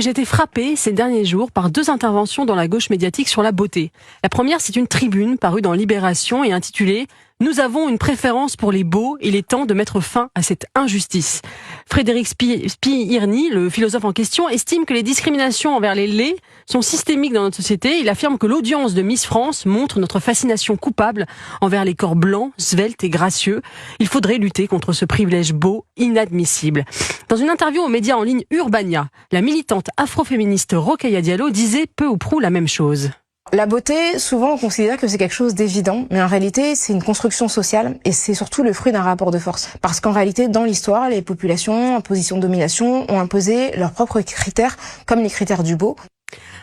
J'ai été frappée ces derniers jours par 2 interventions dans la gauche médiatique sur la beauté. La première, c'est une tribune parue dans Libération et intitulée « Nous avons une préférence pour les beaux, il est temps de mettre fin à cette injustice ». Frédéric Spirny, le philosophe en question, estime que les discriminations envers les laids sont systémiques dans notre société. Il affirme que l'audience de Miss France montre notre fascination coupable envers les corps blancs, sveltes et gracieux. Il faudrait lutter contre ce privilège beau inadmissible. Dans une interview aux médias en ligne Urbania, la militante afroféministe Rokhaya Diallo disait peu ou prou la même chose. La beauté, souvent on considère que c'est quelque chose d'évident, mais en réalité c'est une construction sociale et c'est surtout le fruit d'un rapport de force. Parce qu'en réalité, dans l'histoire, les populations en position de domination ont imposé leurs propres critères, comme les critères du beau.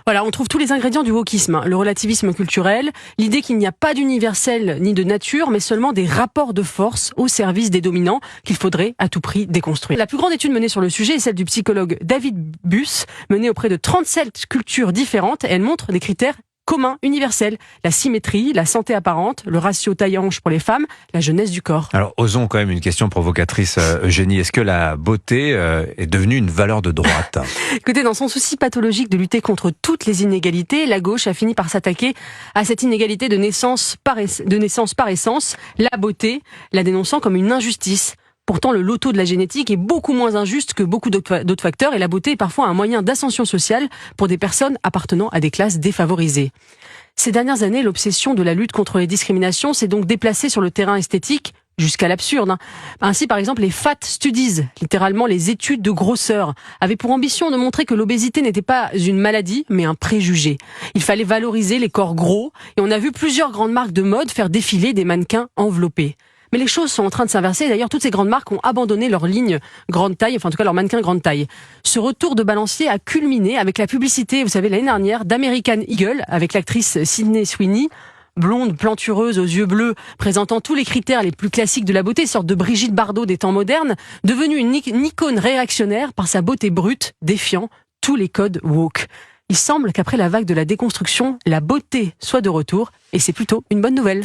Voilà, on trouve tous les ingrédients du wokisme, le relativisme culturel, l'idée qu'il n'y a pas d'universel ni de nature, mais seulement des rapports de force au service des dominants qu'il faudrait à tout prix déconstruire. La plus grande étude menée sur le sujet est celle du psychologue David Buss, menée auprès de 37 cultures différentes, et elle montre des critères commun, universel, la symétrie, la santé apparente, le ratio taille-hanche pour les femmes, la jeunesse du corps. Alors, osons quand même une question provocatrice, Eugénie. Est-ce que la beauté est devenue une valeur de droite ? Écoutez, dans son souci pathologique de lutter contre toutes les inégalités, la gauche a fini par s'attaquer à cette inégalité de naissance par essence, la beauté, la dénonçant comme une injustice. Pourtant, le loto de la génétique est beaucoup moins injuste que beaucoup d'autres facteurs et la beauté est parfois un moyen d'ascension sociale pour des personnes appartenant à des classes défavorisées. Ces dernières années, l'obsession de la lutte contre les discriminations s'est donc déplacée sur le terrain esthétique jusqu'à l'absurde. Ainsi, par exemple, les Fat Studies, littéralement les études de grosseur, avaient pour ambition de montrer que l'obésité n'était pas une maladie, mais un préjugé. Il fallait valoriser les corps gros et on a vu plusieurs grandes marques de mode faire défiler des mannequins enveloppés. Mais les choses sont en train de s'inverser. D'ailleurs, toutes ces grandes marques ont abandonné leur ligne grande taille, enfin en tout cas leur mannequin grande taille. Ce retour de balancier a culminé avec la publicité, vous savez, l'année dernière, d'American Eagle, avec l'actrice Sydney Sweeney, blonde, plantureuse, aux yeux bleus, présentant tous les critères les plus classiques de la beauté, sorte de Brigitte Bardot des temps modernes, devenue une icône réactionnaire par sa beauté brute, défiant tous les codes woke. Il semble qu'après la vague de la déconstruction, la beauté soit de retour, et c'est plutôt une bonne nouvelle.